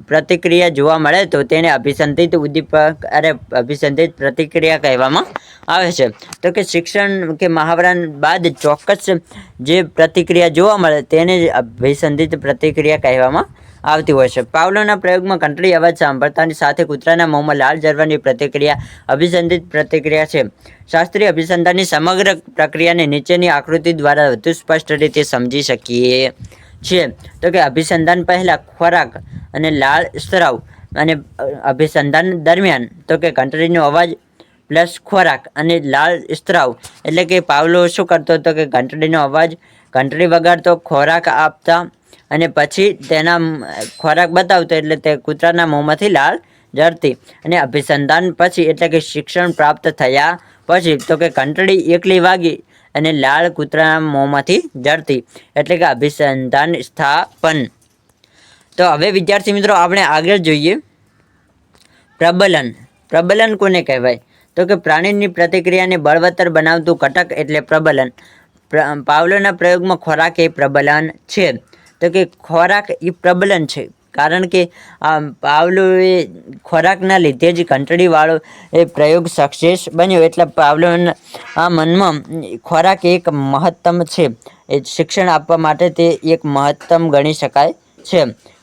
પ્રતિક્રિયા જોવા મળે તો તેને અભિસંધિત અભિસંધિત પ્રતિક્રિયા કહેવામાં આવે છે. તો કે શિક્ષણ કે મહાવરા બાદ ચોક્કસ જે પ્રતિક્રિયા જોવા મળે તેને અભિસંધિત પ્રતિક્રિયા કહેવામાં આવતી હોય છે. પાવલોના પ્રયોગમાં ઘંટડી અવાજ સાંભળતાની સાથે કૂતરાના મોંમાં લાળ ઝરવાની પ્રતિક્રિયા અભિસંધિત પ્રતિક્રિયા છે. શાસ્ત્રીય અભિસંધાનની સમગ્ર પ્રક્રિયાને નીચેની આકૃતિ દ્વારા વધુ સ્પષ્ટ રીતે સમજી શકીએ છીએ. તો કે અભિસંધાન પહેલાં ખોરાક અને લાળ સ્ત્રાવ અને અભિસંધાન દરમિયાન તો કે ઘંટડીનો અવાજ પ્લસ ખોરાક અને લાળ સ્ત્રાવ. એટલે કે પાવલો શું કરતો હતો કે ઘંટડીનો અવાજ, ઘંટડી વગાડતો, ખોરાક આપતા અને પછી તેના ખોરાક બતાવતો એટલે તે કૂતરાના મોંમાંથી લાળ ઝરતી. અને અભિસંધાન પછી એટલે કે શિક્ષણ પ્રાપ્ત થયા પછી તો કે ઘંટડી એકલી વાગી અને લાળ કૂતરાના મોંમાંથી ઝરતી એટલે કે અભિસંધાન સ્થાપન. તો હવે વિદ્યાર્થી મિત્રો આપણે આગળ જોઈએ પ્રબલન. પ્રબલન કોને કહેવાય? તો કે પ્રાણીની પ્રતિક્રિયાને બળવત્તર બનાવતું ઘટક એટલે પ્રબલન. પાવલોના પ્રયોગમાં ખોરાક એ પ્રબલન છે. તો કે ખોરાક એ પ્રબલન છે, કારણ કે પાવલોએ ખોરાકના લીધે જ ઘંટડીવાળો એ પ્રયોગ સક્સેસ બન્યો. એટલે પાવલોના મનમાં ખોરાક એક મહત્તમ છે, એ શિક્ષણ આપવા માટે તે એક મહત્તમ ગણી શકાય છે.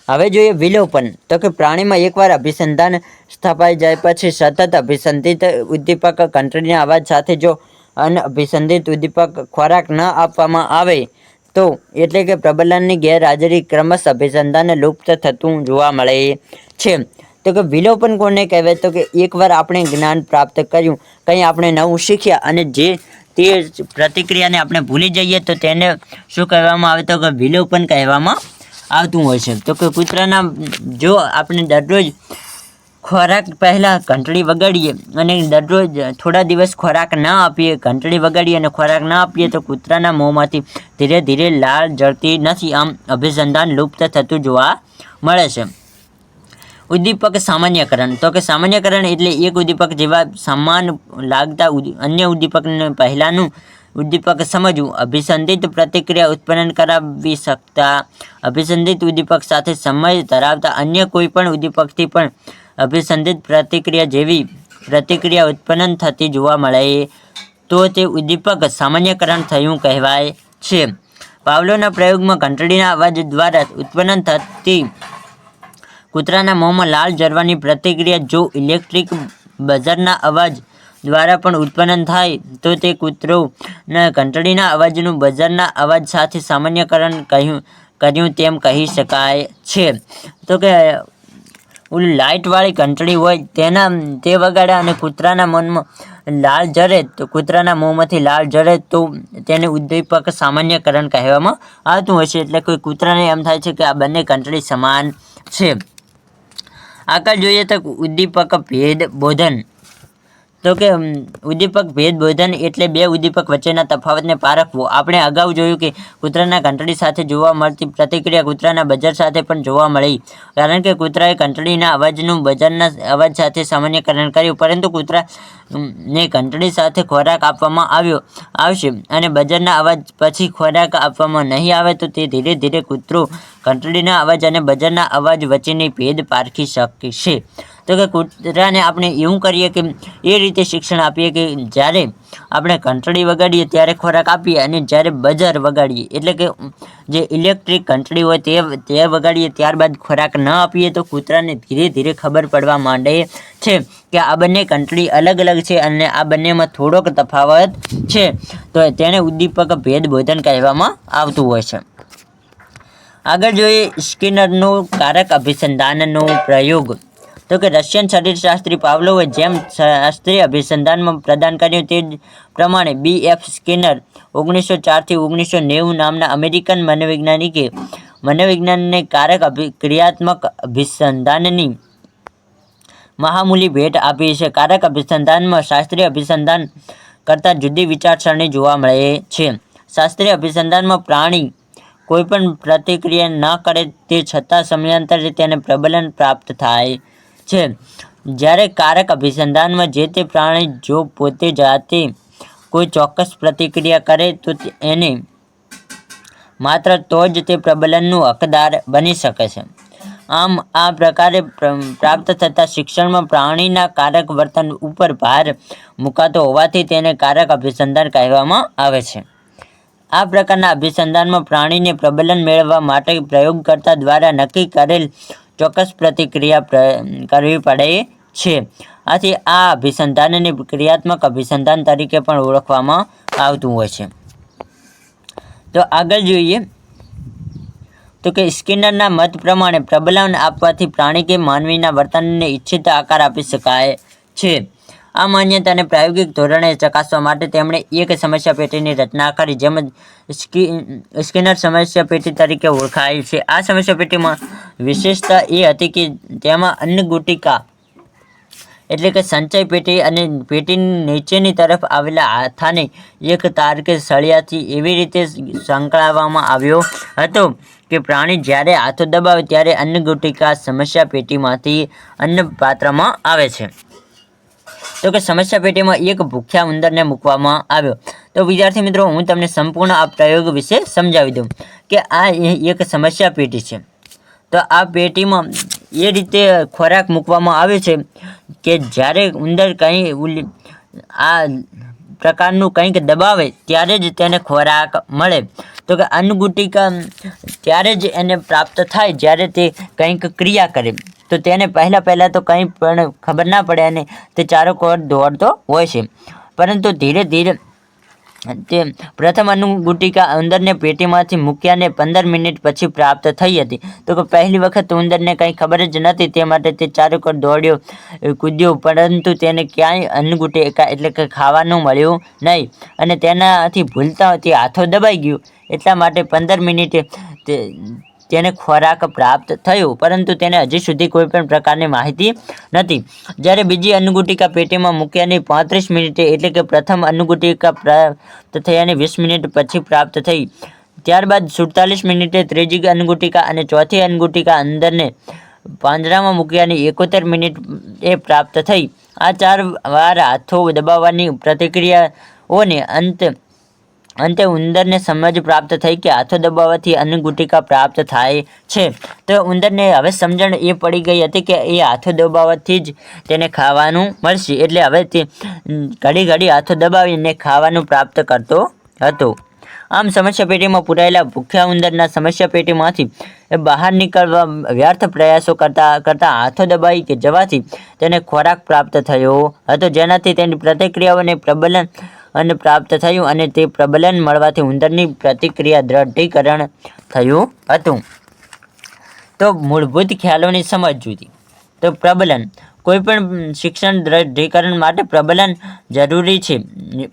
હવે જોઈએ વિલોપન. તો કે પ્રાણીમાં એકવાર અભિસંધાન સ્થપાઈ જાય પછી સતત અભિસંધિત ઉદ્દીપક ઘંટડીના અવાજ સાથે જો અનઅભિસંધિત ઉદ્દીપક ખોરાક ન આપવામાં આવે તો એટલે કે પ્રબલનની ગેરહાજરી ક્રમશ અભિસંધાન લુપ્ત થતું જોવા મળે છે. તો કે વિલોપન કોને કહેવાય? તો કે એકવાર આપણે જ્ઞાન પ્રાપ્ત કર્યું, કંઈ આપણે નવું શીખ્યા અને તે પ્રતિક્રિયાને આપણે ભૂલી જઈએ તો તેને શું કહેવામાં આવે? તો કે વિલોપન કહેવામાં આવતું હોય છે. તો કે કૂતરાના જો આપણે દરરોજ ખોરાક પહેલાં ઘંટડી વગાડીએ અને દરરોજ થોડા દિવસ ખોરાક ના આપીએ, ઘંટડી વગાડીએ અને ખોરાક ના આપીએ તો કૂતરાના મોંમાંથી ધીરે ધીરે લાળ જળતી નથી, આમ અભિસંધાન લુપ્ત થતું જોવા મળે છે. ઉદ્દીપક સામાન્યકરણ. તો કે સામાન્યકરણ એટલે એક ઉદ્દીપક જેવા સમાન લાગતા અન્ય ઉદ્દીપકને પહેલાંનું ઉદ્દીપક સમજવું. અભિસંધિત પ્રતિક્રિયા ઉત્પન્ન કરાવી શકતા અભિસંધિત ઉદ્દીપક સાથે સમય ધરાવતા અન્ય કોઈ પણ ઉદ્દીપકથી પણ અભિસંધિત પ્રતિક્રિયા જેવી પ્રતિક્રિયા ઉત્પન્ન થતી જોવા મળે તો તે ઉદ્દીપક સામાન્યકરણ થયું કહેવાય છે. પાવલોના પ્રયોગમાં ઘંટડીના અવાજ દ્વારા ઉત્પન્ન થતી કૂતરાના મોંમાં લાળ જરવાની પ્રતિક્રિયા જો ઇલેક્ટ્રિક બઝરના અવાજ દ્વારા પણ ઉત્પન્ન થાય તો તે કૂતરોના ઘંટડીના અવાજનું બઝરના અવાજ સાથે સામાન્યકરણ કર્યું તેમ કહી શકાય છે. તો કે ઓલી લાઇટવાળી ઘંટડી હોય તે વગાડે અને કૂતરાના મનમાં લાળ જરે તો કૂતરાના મોંમાંથી લાળ જરે તો તેને ઉદ્દીપક સામાન્યકરણ કહેવામાં આવતું હોય છે. એટલે કોઈ કૂતરાને એમ થાય છે કે આ બંને ઘંટડી સમાન છે. આગળ જોઈએ તો ઉદ્દીપક ભેદ બોધન. તો કે ઉદ્દીપક ભેદ બોધન એટલે બે ઉદ્દીપક વચ્ચેના તફાવતને પારખવો. આપણે અગાઉ જોયું કે કૂતરાના ઘંટડી સાથે જોવા મળતી પ્રતિક્રિયા કૂતરાના બજર સાથે પણ જોવા મળી, કારણ કે કૂતરાએ ઘંટડીના અવાજનું બજરના અવાજ સાથે સામાન્યકરણ કર્યું, પરંતુ કૂતરાને ઘંટડી સાથે ખોરાક આપવામાં આવશે અને બજરના અવાજ પછી ખોરાક આપવામાં નહીં આવે તો તે ધીરે ધીરે કૂતરો ઘંટડીના અવાજ અને બજરના અવાજ વચ્ચેની ભેદ પારખી શકશે. તો કે કૂતરાને આપણે એવું કરીએ કે એ રીતે શિક્ષણ આપીએ કે જ્યારે આપણે ઘંટડી વગાડીએ ત્યારે ખોરાક આપીએ અને જ્યારે બજર વગાડીએ એટલે કે જે ઇલેક્ટ્રિક ઘંટડી હોય તે વગાડીએ ત્યારબાદ ખોરાક ન આપીએ તો કૂતરાને ધીરે ધીરે ખબર પડવા માંડે છે કે આ બંને ઘંટડી અલગ અલગ છે અને આ બંનેમાં થોડોક તફાવત છે. તો તેને ઉદ્દીપક ભેદ બોધન કહેવામાં આવતું હોય છે. આગળ જોઈએ સ્કિનરનો કારક અભિસંધાનનો પ્રયોગ. તો કે રશિયન શરીરશાસ્ત્રી પાવલોવે જેમ શાસ્ત્રીય અભિસંધાનમાં પ્રદાન કર્યું તે જ પ્રમાણે B.F. સ્કિનર 1904 થી 1990 નામના અમેરિકન મનોવૈજ્ઞાનિકે મનોવિજ્ઞાનને કારક ક્રિયાત્મક અભિસંધાનની મહામૂલી ભેટ આપી છે. કારક અભિસંધાનમાં શાસ્ત્રીય અભિસંધાન કરતાં જુદી વિચારસરણી જોવા મળે છે. શાસ્ત્રીય અભિસંધાનમાં પ્રાણી કોઈપણ પ્રતિક્રિયા ન કરે તે છતાં સમયાંતરે તેને પ્રબલન પ્રાપ્ત થાય છે, જ્યારે કારક અભિસંધાનમાં જે તે પ્રાણી જો પોતે જાતે કોઈ ચોક્કસ પ્રતિક્રિયા કરે તો એને માત્ર તો જ તે પ્રબલનનું હકદાર બની શકે છે. આમ આ પ્રકારે પ્રાપ્ત થતા શિક્ષણમાં પ્રાણીના કારક વર્તન ઉપર ભાર મુકાતો હોવાથી તેને કારક અભિસંધાન કહેવામાં આવે છે. આ પ્રકારના અભિસંધાનમાં પ્રાણીને પ્રબલન મેળવવા માટે પ્રયોગકર્તા દ્વારા નક્કી કરેલ ચોક્કસ પ્રતિક્રિયા કરવી પડે છે. આથી આ અભિસંધાનને ક્રિયાત્મક અભિસંધાન તરીકે પણ ઓળખવામાં આવતું હોય છે. તો આગળ જોઈએ તો કે સ્કિનરના મત પ્રમાણે પ્રબલન આપવાથી પ્રાણી કે માનવીના વર્તનને ઇચ્છિત આકાર આપી શકાય છે. આ માન્યતાને પ્રાયોગિક ધોરણે ચકાસવા માટે તેમણે એક સમસ્યા પેટીની રચના કરી, જેમ સ્કિનર સમસ્યા પેટી તરીકે ઓળખાય છે. આ સમસ્યા પેટીમાં વિશેષતા એ હતી કે તેમાં અન્નગુટિકા એટલે કે સંચય પેટી અને પેટીની નીચેની તરફ આવેલા હાથાને એક તાર કે સળિયાથી એવી રીતે સંકળાવવામાં આવ્યો હતો કે પ્રાણી જ્યારે હાથો દબાવે ત્યારે અન્નગુટિકા સમસ્યા પેટીમાંથી અન્ન પાત્રમાં આવે છે. તો કે સમસ્યા પેટીમાં એક ભૂખ્યા ઉંદરને મૂકવામાં આવ્યો. તો વિદ્યાર્થી મિત્રો, હું તમને સંપૂર્ણ આ પ્રયોગ વિશે સમજાવી દઉં કે આ એક સમસ્યા પેટી છે. તો આ પેટીમાં એ રીતે ખોરાક મૂકવામાં આવે છે કે જ્યારે ઉંદર કંઈ આ પ્રકારનું કંઈક દબાવે ત્યારે જ તેને ખોરાક મળે. તો કે અન્નગુટિકા ત્યારે જ એને પ્રાપ્ત થાય જ્યારે તે કંઈક ક્રિયા કરે. તો તેને પહેલાં તો કંઈ પણ ખબર ના પડે અને તે ચારોકોર દોડતો હોય છે. પરંતુ ધીરે ધીરે તે પ્રથમ અન્નગુટિકા ઉંદરને પેટીમાંથી મૂક્યાને 15 મિનિટ પછી પ્રાપ્ત થઈ હતી. તો કે પહેલી વખત ઉંદરને કંઈ ખબર જ નથી, તે માટે તે ચારોકોર દોડ્યો, કૂદ્યો, પરંતુ તેને ક્યાંય અન્નગુટિકા એટલે કે ખાવાનું મળ્યું નહીં અને તેનાથી ભૂલતા તે હાથો દબાઈ ગયું. એટલા માટે 15 મિનિટે તેને ખોરાક પ્રાપ્ત થયો, પરંતુ તેને હજી સુધી કોઈ પણ પ્રકારની માહિતી નથી. જ્યારે બીજી અન્નગુટિકા પેટીમાં મૂક્યાની 35 મિનિટે એટલે કે પ્રથમ અન્નગુટિકા પ્રાપ્ત થયાની 20 મિનિટ પછી પ્રાપ્ત થઈ. ત્યારબાદ 47 મિનિટે ત્રીજી અન્નગુટિકા અને ચોથી અન્નગુટિકા ઉંદરને પાંજરામાં મૂક્યાની 71 મિનિટે પ્રાપ્ત થઈ. આ 4 વાર હાથો દબાવવાની પ્રતિક્રિયાઓને અંતે ઉંદરને સમજ પ્રાપ્ત થઈ કે હાથો દબાવવાથી અન્નગુટિકા પ્રાપ્ત થાય છે. તો ઉંદરને હવે સમજણ એ પડી ગઈ હતી કે એ હાથો દબાવવાથી જ તેને ખાવાનું મળશે. એટલે હવે તે ઘડી હાથો દબાવીને ખાવાનું પ્રાપ્ત કરતો હતો. આમ સમસ્યા પેટીમાં પૂરાયેલા ભૂખ્યા ઉંદરના સમસ્યા પેટીમાંથી બહાર નીકળવા વ્યર્થ પ્રયાસો કરતા હાથો દબાઈ જવાથી તેને ખોરાક પ્રાપ્ત થયો હતો, જેનાથી તેની પ્રતિક્રિયાઓને પ્રબલન પ્રાપ્ત થયું અને તે પ્રબલન મળવાથી ઉંદરની પ્રતિક્રિયા દ્રઢીકરણ થયું હતું. તો મૂળભૂત ખ્યાલોની સમજૂતી. તો પ્રબલન. કોઈપણ શિક્ષણ દ્રઢીકરણ માટે પ્રબલન જરૂરી છે.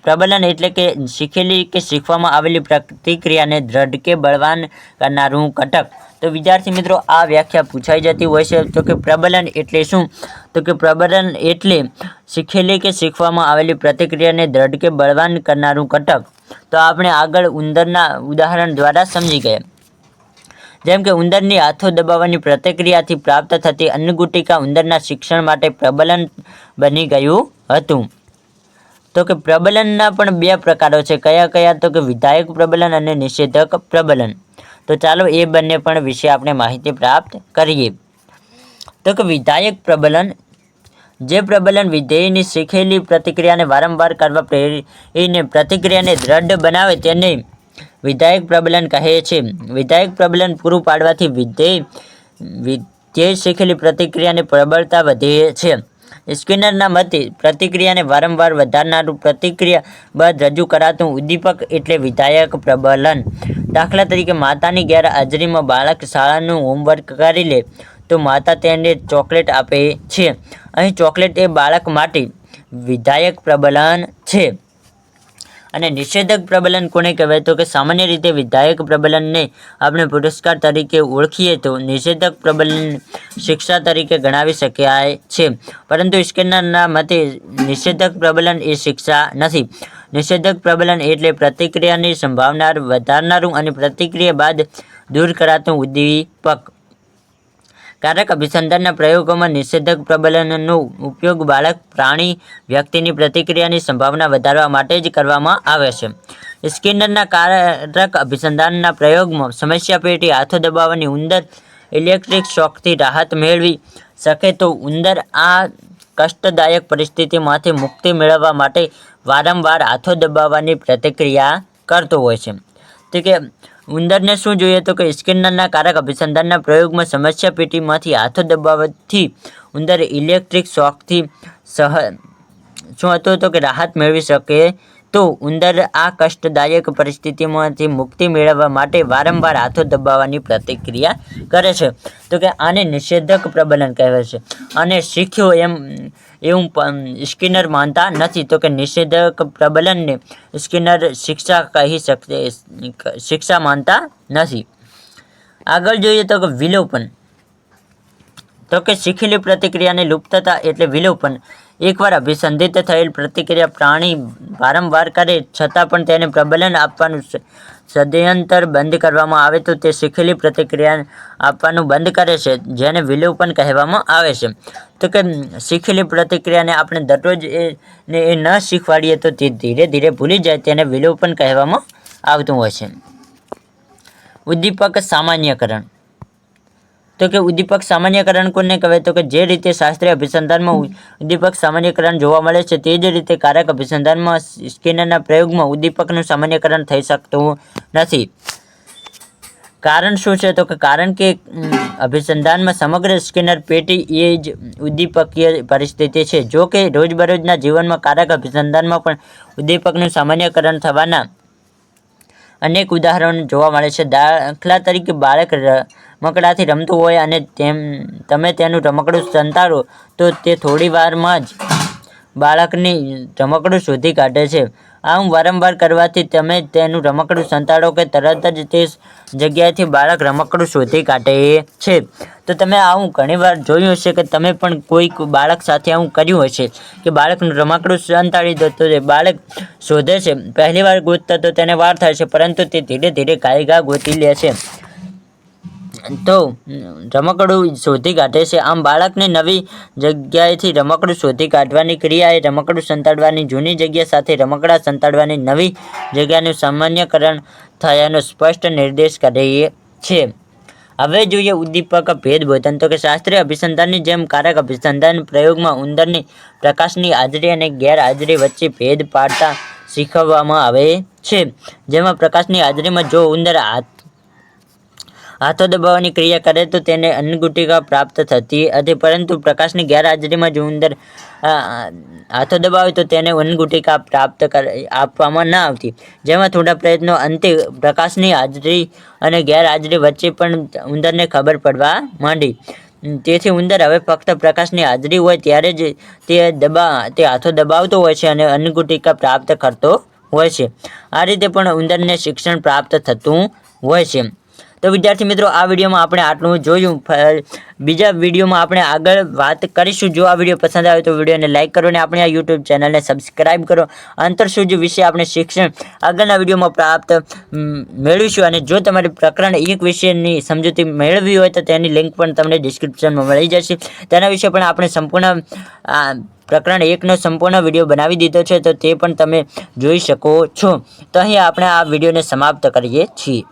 પ્રબલન એટલે કે શીખેલી કે શીખવામાં આવેલી પ્રતિક્રિયાને દ્રઢ કે બળવાન કરનારું ઘટક. તો વિદ્યાર્થી મિત્રો, આ વ્યાખ્યા પૂછાઈ જતી હોય છે. તો કે પ્રબલન એટલે શું? તો કે પ્રબલન એટલે શીખેલી કે શીખવામાં આવેલી પ્રતિક્રિયાને દ્રઢ કે બળવાન કરનારું ઘટક. તો આપણે આગળ ઉંદરના ઉદાહરણ દ્વારા સમજી ગયા. જેમ કે ઉંદરની હાથો દબાવવાની પ્રતિક્રિયાથી પ્રાપ્ત થતી અન્નગુટિકા ઉંદરના શિક્ષણ માટે પ્રબલન બની ગયું હતું. તો કે પ્રબલનના પણ 2 પ્રકારો છે. કયા? તો કે વિધાયક પ્રબલન અને નિષેધક પ્રબલન. તો ચાલો એ બંને પણ વિશે આપણે માહિતી પ્રાપ્ત કરીએ. તો કે વિધાયક પ્રબલન. જે પ્રબલન વિધેયની શીખેલી પ્રતિક્રિયાને વારંવાર કરવા પ્રેરીને પ્રતિક્રિયાને દ્રઢ બનાવે તેને વિધાયક પ્રબલન કહે છે. વિધાયક પ્રબલન પૂરું પાડવાથી વિધેય શીખેલી પ્રતિક્રિયાની પ્રબળતા વધે છે. સ્કિનરના મતે પ્રતિક્રિયાને વારંવાર વધારનારું પ્રતિક્રિયા બાદ રજૂ કરાતું ઉદ્દીપક એટલે વિધાયક પ્રબલન. દાખલા તરીકે, માતાની ગેરહાજરીમાં બાળક શાળાનું હોમવર્ક કરી લે તો માતા તેને ચોકલેટ આપે છે. અહીં ચોકલેટ એ બાળક માટે વિધાયક પ્રબલન છે. અને નિષેધક પ્રબલન કોને કહેવાય? તો કે સામાન્ય રીતે વિધાયક પ્રબલનને આપણે પુરસ્કાર તરીકે ઓળખીએ તો નિષેધક પ્રબલન શિક્ષા તરીકે ગણાવી શકાય છે. પરંતુ સ્કિનરના મતે નિષેધક પ્રબલન એ શિક્ષા નથી. નિષેધક પ્રબલન એટલે પ્રતિક્રિયાની સંભાવના વધારનારું અને પ્રતિક્રિયા બાદ દૂર કરાતું ઉદ્દીપક. કારક અભિસંધાનના પ્રયોગોમાં નિષેધક પ્રબલનનો ઉપયોગ બાળક, પ્રાણી, વ્યક્તિની પ્રતિક્રિયાની સંભાવના વધારવા માટે જ કરવામાં આવે છે. સ્કિનરના કારક અભિસંધાનના પ્રયોગમાં સમસ્યા પેટી હાથો દબાવવાની ઉંદર ઇલેક્ટ્રિક શોકથી રાહત મેળવી શકે તો ઉંદર આ કષ્ટદાયક પરિસ્થિતિમાંથી મુક્તિ મેળવવા માટે વારંવાર હાથો દબાવવાની પ્રતિક્રિયા કરતો હોય છે. તો કે ઉંદરને શું જોઈએ? તો કે સ્કિનરના કારક અભિસંધાનના પ્રયોગમાં સમસ્યા પેટીમાંથી હાથો દબાવવાથી ઉંદર ઇલેક્ટ્રિક શોકથી શું હતું? તો કે રાહત મેળવી શકે તો ઉંદર આ કષ્ટદાયક પરિસ્થિતિમાંથી મુક્તિ મેળવવા માટે વારંવાર હાથો દબાવવાની પ્રતિક્રિયા કરે છે. તો કે આને નિષેધક પ્રબલન કહેવાય છે. અને શીખ્યો એવું સ્કિનર માનતા નથી. તો કે નિષેધક પ્રબલનને સ્કિનર શિક્ષા માનતા નથી. આગળ જોઈએ તો કે વિલોપન. તો કે શીખેલી પ્રતિક્રિયાને લુપ્તતા એટલે વિલોપન. એકવાર અભિસંધિત થયેલ પ્રતિક્રિયા પ્રાણી વારંવાર કરે છતાં પણ તેને પ્રબલન આપવાનું સદંતર બંધ કરવામાં આવે તો તે શીખેલી પ્રતિક્રિયા આપવાનું બંધ કરે છે, જેને વિલોપન કહેવામાં આવે છે. તો કે શીખેલી પ્રતિક્રિયાને આપણે દરરોજ એ ન શીખવાડીએ તો તે ધીરે ધીરે ભૂલી જાય, તેને વિલોપન કહેવામાં આવતું હોય છે. ઉદ્દીપક સામાન્યકરણ. તો કે ઉદ્દીપક સામાન્યકરણ કોને કહેવાય? તો કે જે રીતે શાસ્ત્રીય અભિસંધાનમાં ઉદ્દીપક સામાન્યકરણ જોવા મળે છે તે જ રીતે કારક અભિસંધાનમાં સ્કિનરના પ્રયોગમાં ઉદ્દીપકનું સામાન્યકરણ થઈ શકતું નથી. કારણ શું છે? તો કે કારણ કે અભિસંધાનમાં સમગ્ર સ્કિનર પેટી એ જ ઉદ્દીપકીય પરિસ્થિતિ છે. જો કે રોજબરોજના જીવનમાં કારક અભિસંધાનમાં પણ ઉદ્દીપકનું સામાન્યકરણ થવાના અનેક ઉદાહરણો જોવા મળે છે. દાખલા તરીકે, બાળક રમકડાથી રમતું હોય અને તમે તેનું રમકડું સંતાડો તો તે થોડી વારમાં જ બાળકની રમકડું શોધી કાઢે છે. આમ વારંવાર કરવાથી તમે તેનું રમકડું સંતાડો કે તરત જ તે જગ્યાએથી બાળક રમકડું શોધી કાઢે છે. તો તમે આવું ઘણીવાર જોયું હશે કે તમે પણ કોઈક બાળક સાથે આવું કર્યું હશે કે બાળકનું રમકડું સંતાડી દો તો બાળક શોધે છે. પહેલી વાર ગોતતા તો તેને વાર થાય છે, પરંતુ તે ધીરે ધીરે ઘા ગોતી લે છે તો રમકડું શોધી કાઢે છે. આમ બાળકને નવી જગ્યાએથી રમકડું શોધી કાઢવાની ક્રિયા એ રમકડું સંતાડવાની જૂની જગ્યા સાથે રમકડા સંતાડવાની નવી જગ્યાનું સામાન્યકરણ થયાનો સ્પષ્ટ નિર્દેશ કરે છે. હવે જોઈએ ઉદ્દીપક ભેદબોધન. તો કે શાસ્ત્રીય અભિસંધાનની જેમ કારક અભિસંધાન પ્રયોગમાં ઉંદરની પ્રકાશની હાજરી અને ગેરહાજરી વચ્ચે ભેદ પાડતા શીખવવામાં આવે છે. જેમાં પ્રકાશની હાજરીમાં જો ઉંદર હાથો દબાવવાની ક્રિયા કરે તો તેને અન્નગુટિકા પ્રાપ્ત થતી હતી, પરંતુ પ્રકાશની ગેરહાજરીમાં જો ઉંદર હાથો દબાવે તો તેને અન્નગુટિકા આપવામાં ન આવતી. જેમાં થોડા પ્રયત્નો અંતે પ્રકાશની હાજરી અને ગેરહાજરી વચ્ચે પણ ઉંદરને ખબર પડવા માંડી. તેથી ઉંદર હવે ફક્ત પ્રકાશની હાજરી હોય ત્યારે જ તે હાથો દબાવતો હોય છે અને અન્નગુટિકા પ્રાપ્ત કરતો હોય છે. આ રીતે પણ ઉંદરને શિક્ષણ પ્રાપ્ત થતું હોય છે. તો વિદ્યાર્થી મિત્રો, આ વિડીયોમાં આપણે આટલું જોયું. બીજા વિડીયોમાં આપણે આગળ વાત કરીશું. જો આ વિડીયો પસંદ આવે તો વિડીયોને લાઇક કરો અને આપણે આ યુટ્યુબ ચેનલને સબસ્ક્રાઇબ કરો. આંતરસૂજ વિશે આપણે શિક્ષણ આગળના વિડીયોમાં પ્રાપ્ત મેળવીશું. અને જો તમારે પ્રકરણ 1 વિશેની સમજૂતી મેળવવી હોય તો તેની લિંક પણ તમને ડિસ્ક્રિપ્શનમાં મળી જશે. તેના વિશે પણ આપણે સંપૂર્ણ પ્રકરણ 1નો સંપૂર્ણ વિડીયો બનાવી દીધો છે, તો તે પણ તમે જોઈ શકો છો. તો અહીં આપણે આ વિડીયોને સમાપ્ત કરીએ છીએ.